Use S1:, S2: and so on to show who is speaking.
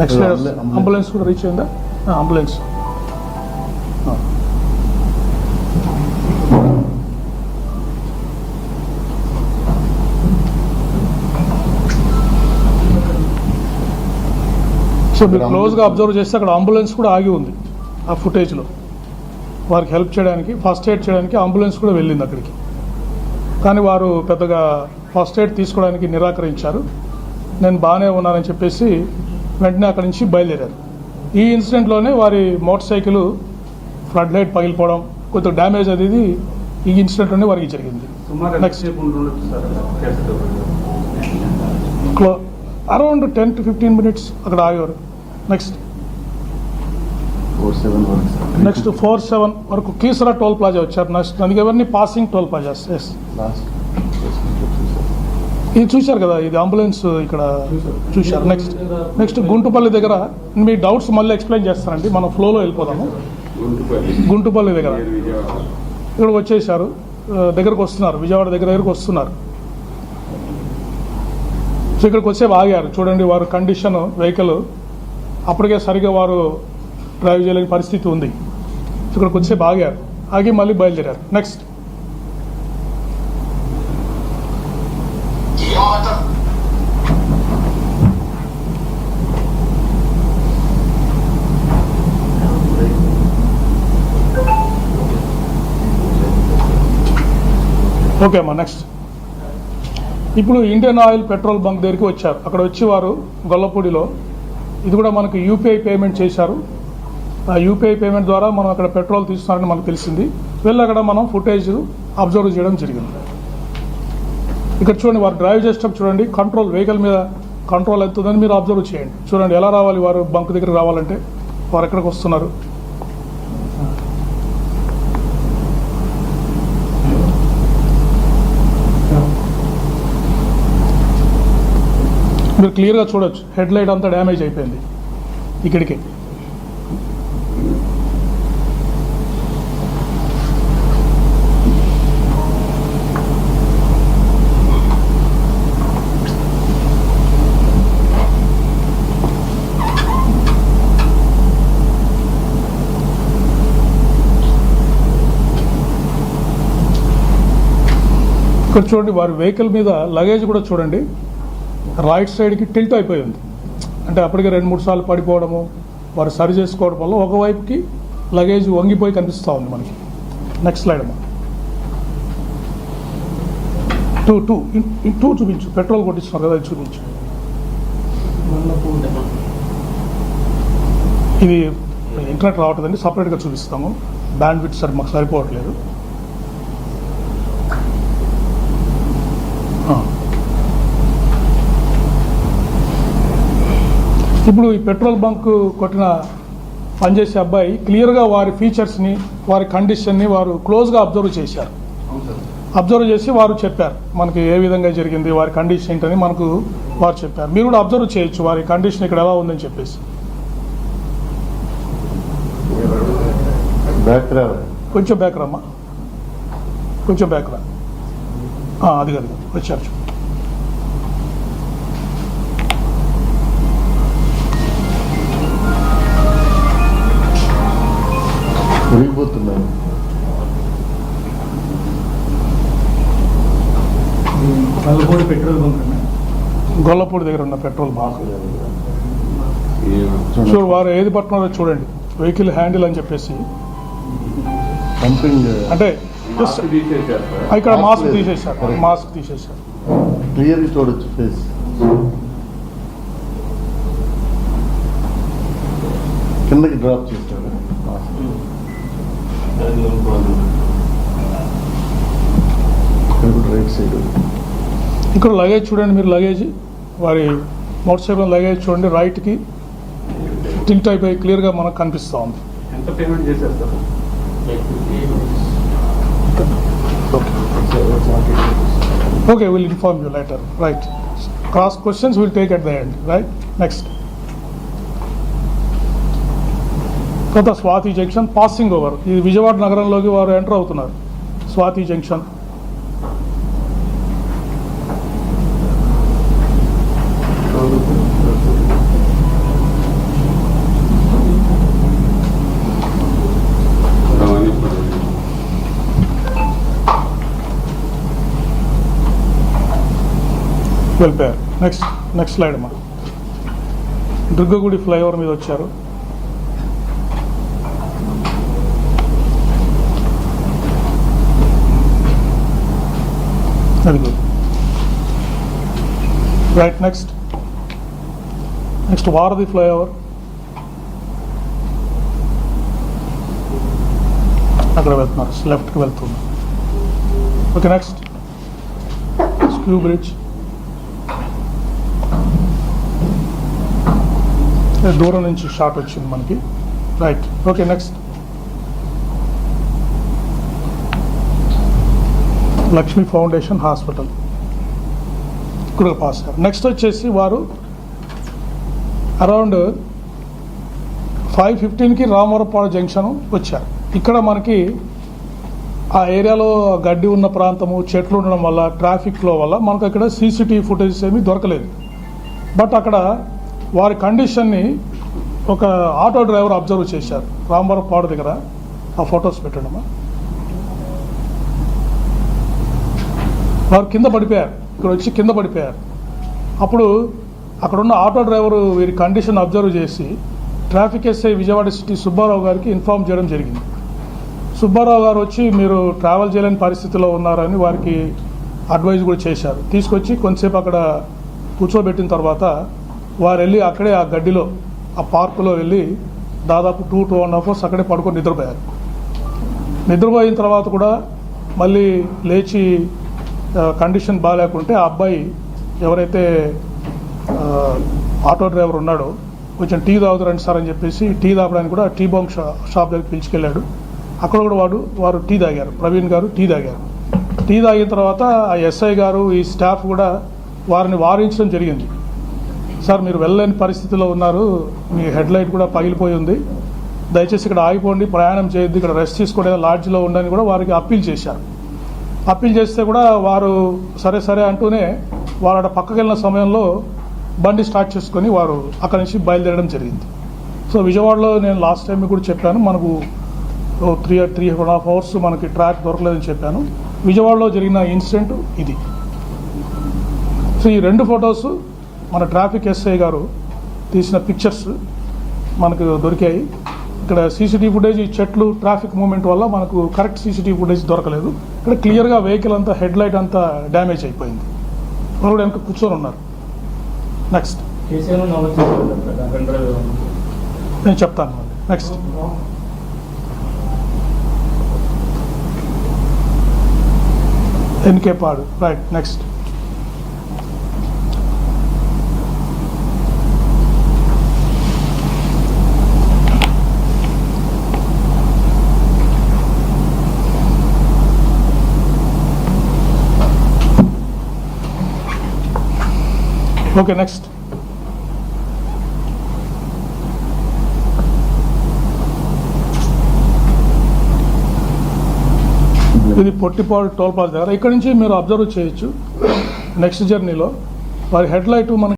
S1: Next ambulance కూడా reach అయిందా? Ambulance so మీరు క్లోజ్గా అబ్జర్వ్ చేస్తే అక్కడ అంబులెన్స్ కూడా ఆగి ఉంది ఆ ఫుటేజ్లో. వారికి హెల్ప్ చేయడానికి, ఫస్ట్ ఎయిడ్ చేయడానికి అంబులెన్స్ కూడా వెళ్ళింది అక్కడికి. కానీ వారు పెద్దగా ఫస్ట్ ఎయిడ్ తీసుకోవడానికి నిరాకరించారు. నేను బాగానే ఉన్నానని చెప్పేసి వెంటనే అక్కడి నుంచి బయలుదేరారు. ఈ ఇన్సిడెంట్లోనే వారి మోటార్ సైకిల్ ఫ్లడ్ లైట్ పగిలిపోవడం, కొంత డ్యామేజ్ అది ఈ ఇన్సిడెంట్లోనే వారికి జరిగింది. నెక్స్ట్ అరౌండ్ 10 to 15 minutes అక్కడ ఆగేవారు. నెక్స్ట్ 4-7 వరకు కీసరా టోల్ ప్లాజా వచ్చారు. నెక్స్ట్ అందుకే ఎవరిని పాసింగ్ టోల్ ప్లాజాస్. ఎస్, ఇది చూశారు కదా, ఇది అంబులెన్స్ ఇక్కడ చూశారు. నెక్స్ట్ గుంటుపల్లి దగ్గర మీ డౌట్స్ మళ్ళీ ఎక్స్ప్లెయిన్ చేస్తానండి, మనం ఫ్లోలో వెళ్ళిపోదాము. గుంటుపల్లి దగ్గర ఇక్కడ వచ్చేసారు, దగ్గరకు వస్తున్నారు, విజయవాడ దగ్గరకు వస్తున్నారు. సో ఇక్కడికి వచ్చే ఆగారు. చూడండి వారు కండిషన్, వెహికల్ అప్పటికే సరిగా వారు డ్రైవ్ చేయలేని పరిస్థితి ఉంది. ఇక్కడికి వచ్చే ఆగారు, ఆగి మళ్ళీ బయలుదేరారు. నెక్స్ట్ ఓకే అమ్మా. నెక్స్ట్ ఇప్పుడు ఇండియన్ ఆయిల్ పెట్రోల్ బంక్ దగ్గరికి వచ్చారు. అక్కడ వచ్చి వారు గొల్లపూడిలో ఇది కూడా మనకు యూపీఐ పేమెంట్ చేశారు. ఆ యూపీఐ పేమెంట్ ద్వారా మనం అక్కడ పెట్రోల్ తీస్తున్నారని మనకు తెలిసింది. వెళ్ళి అక్కడ మనం ఫుటేజ్ అబ్జర్వ్ చేయడం జరిగింది. ఇక్కడ చూడండి, వారు డ్రైవ్ చేసేటప్పుడు చూడండి, కంట్రోల్ వెహికల్ మీద కంట్రోల్ అవుతుందని మీరు అబ్జర్వ్ చేయండి. చూడండి ఎలా రావాలి వారు బంక్ దగ్గరికి రావాలంటే, వారు ఎక్కడికి వస్తున్నారు. మీరు క్లియర్గా చూడొచ్చు, హెడ్ లైట్ అంతా డ్యామేజ్ అయిపోయింది ఇక్కడికి. ఇక్కడ చూడండి, వారి వెహికల్ మీద లగేజ్ కూడా చూడండి రైట్ సైడ్కి టిల్ట్ అయిపోయింది. అంటే అప్పటికే 2-3 సార్లు పడిపోవడము, వారు సరి చేసుకోవడం వల్ల ఒకవైపుకి లగేజ్ వంగిపోయి కనిపిస్తూ ఉంది మనకి. నెక్స్ట్ స్లైడ్ అమ్మా. 2 చూపించు, పెట్రోల్ కొట్టిస్తున్నారు కదా, అది చూపించు. ఇది ఇంటర్నెట్ రావట్లేదండి, సపరేట్గా చూపిస్తాము. బ్యాండ్ విడ్త్ సరి మాకు సరిపోవట్లేదు. ఇప్పుడు ఈ పెట్రోల్ బంక్ కొట్టిన పనిచేసే అబ్బాయి క్లియర్గా వారి ఫీచర్స్ని, వారి కండిషన్ని వారు క్లోజ్గా అబ్జర్వ్ చేశారు. అబ్జర్వ్ చేసి వారు చెప్పారు మనకి ఏ విధంగా జరిగింది, వారి కండిషన్ ఏంటని మనకు వారు చెప్పారు. మీరు కూడా అబ్జర్వ్ చేయొచ్చు వారి కండిషన్ ఇక్కడ ఎలా ఉందని చెప్పేసి. కొంచెం బ్యాక్ రమ్మా, కొంచెం బ్యాక్ రా. అది కాదు, వచ్చారు.
S2: విరిగిపోతున్నాను.
S1: పెట్రోల్ బంక్ గొల్లపూడి దగ్గర ఉన్న పెట్రోల్ బంక్. సో వారు ఏది పట్టుకున్నారో చూడండి, వెహికల్ హ్యాండిల్ అని చెప్పేసి. అంటే ఇక్కడ మాస్క్ తీసేశారు.
S2: క్లియర్గా చూడొచ్చు ఫేస్. కిందకి డ్రాప్ చేస్తాడు. రైట్ సైడ్
S1: ఇక్కడ లగేజ్ చూడండి, మీరు లగేజ్ వారి మోటార్ సైకిల్ లగేజ్ చూడండి, రైట్కి టిల్ట్ అయిపోయి క్లియర్గా మనకు కనిపిస్తూ ఉంది.
S3: ఎంత పేమెంట్ చేశారు sir?
S1: Okay, will inform you later. Right, cross questions will take at the end. Right, next. తర్వాత స్వాతి జంక్షన్ పాసింగ్ ఓవర్. ఇది విజయవాడ నగరంలోకి వారు ఎంటర్ అవుతున్నారు. స్వాతి జంక్షన్. వెళ్ళిపోయారు. నెక్స్ట్ స్లైడ్ అమ్మా. దుర్గగుడి ఫ్లైఓవర్ మీద వచ్చారు. Very good. రైట్. నెక్స్ట్ వారధి ఫ్లైఓవర్. అక్కడ వెళ్తున్నారు, లెఫ్ట్కి వెళ్తున్నారు. ఓకే. Next skew bridge. దూరం నుంచి షాట్ వచ్చింది మనకి. Right. Okay. Next Lakshmi foundation hospital ఇక్కడ పాస్ అయ్యారు. నెక్స్ట్ వచ్చేసి వారు అరౌండ్ 5:15కి రామవరపాడు జంక్షన్ వచ్చారు. ఇక్కడ మనకి ఆ ఏరియాలో గడ్డి ఉన్న ప్రాంతము, చెట్లు ఉండడం వల్ల, ట్రాఫిక్ ఫ్లో వల్ల మనకు అక్కడ సీసీటీవీ ఫుటేజెస్ ఏమీ దొరకలేదు. బట్ అక్కడ వారి కండిషన్ని ఒక ఆటో డ్రైవర్ అబ్జర్వ్ చేశారు. రామవరపాడు దగ్గర ఆ ఫొటోస్ పెట్టడమా, వారు కింద పడిపోయారు. ఇక్కడ వచ్చి కింద పడిపోయారు. అప్పుడు అక్కడున్న ఆటో డ్రైవరు వీరి కండిషన్ అబ్జర్వ్ చేసి traffic SI Vijayawada city Subbarao గారికి ఇన్ఫార్మ్ చేయడం జరిగింది. సుబ్బారావు గారు వచ్చి మీరు ట్రావెల్ చేయలేని పరిస్థితిలో ఉన్నారని వారికి అడ్వైజ్ కూడా చేశారు. తీసుకొచ్చి కొంతసేపు అక్కడ కూర్చోబెట్టిన తర్వాత వారు వెళ్ళి అక్కడే ఆ గడ్డిలో, ఆ పార్కులో వెళ్ళి దాదాపు 2.5 అవర్స్ అక్కడే పడుకొని నిద్రపోయారు. నిద్రపోయిన తర్వాత కూడా మళ్ళీ లేచి కండిషన్ బాగాలేకుంటే ఆ అబ్బాయి ఎవరైతే ఆటో డ్రైవర్ ఉన్నాడో కొంచెం టీ తాగుతారండి సార్ అని చెప్పేసి టీ తాగడానికి కూడా టీ బాంక్ షాప్ దగ్గరికి పిలుచుకెళ్ళాడు. అక్కడ కూడా వారు టీ తాగారు. ప్రవీణ్ గారు టీ తాగారు. టీ తాగిన తర్వాత ఆ ఎస్ఐ గారు, ఈ స్టాఫ్ కూడా వారిని వారించడం జరిగింది. సార్ మీరు వెళ్ళలేని పరిస్థితిలో ఉన్నారు, మీ హెడ్ లైట్ కూడా పగిలిపోయి ఉంది, దయచేసి ఇక్కడ ఆగిపోండి, ప్రయాణం చేయొద్దు, ఇక్కడ రెస్ట్ తీసుకునే లాడ్జ్లో ఉండని కూడా వారికి అప్పీల్ చేశారు. అప్పీల్ చేస్తే కూడా వారు సరే అంటూనే వారు అక్కడ పక్కకి వెళ్ళిన సమయంలో బండి స్టార్ట్ చేసుకొని వారు అక్కడి నుంచి బయలుదేరడం జరిగింది. సో విజయవాడలో నేను లాస్ట్ టైం కూడా చెప్పాను, మనకు 3.5 అవర్స్ మనకి ట్రాక్ దొరకలేదని చెప్పాను. విజయవాడలో జరిగిన ఇన్సిడెంట్ ఇది. సో ఈ 2 ఫొటోస్ మన ట్రాఫిక్ ఎస్ఐ గారు తీసిన పిక్చర్స్ మనకు దొరికాయి. ఇక్కడ సీసీటీవీ ఫుటేజ్, ఈ చెట్లు, ట్రాఫిక్ మూవ్మెంట్ వల్ల మనకు కరెక్ట్ సీసీటీవీ ఫుటేజ్ దొరకలేదు. ఇక్కడ క్లియర్గా వెహికల్ అంతా, హెడ్ లైట్ అంతా డ్యామేజ్ అయిపోయింది. వాళ్ళు కూడా వెనక కూర్చొని ఉన్నారు. నెక్స్ట్ నేను చెప్తాను మళ్ళీ. నెక్స్ట్ ఎన్కే పాడు. రైట్. Next okay. నెక్స్ట్ ఇది పొట్టిపాడు టోల్ ప్లాజా దగ్గర. ఇక్కడ నుంచి మీరు అబ్జర్వ్ చేయొచ్చు నెక్స్ట్ జర్నీలో వారి హెడ్ లైట్ మనకి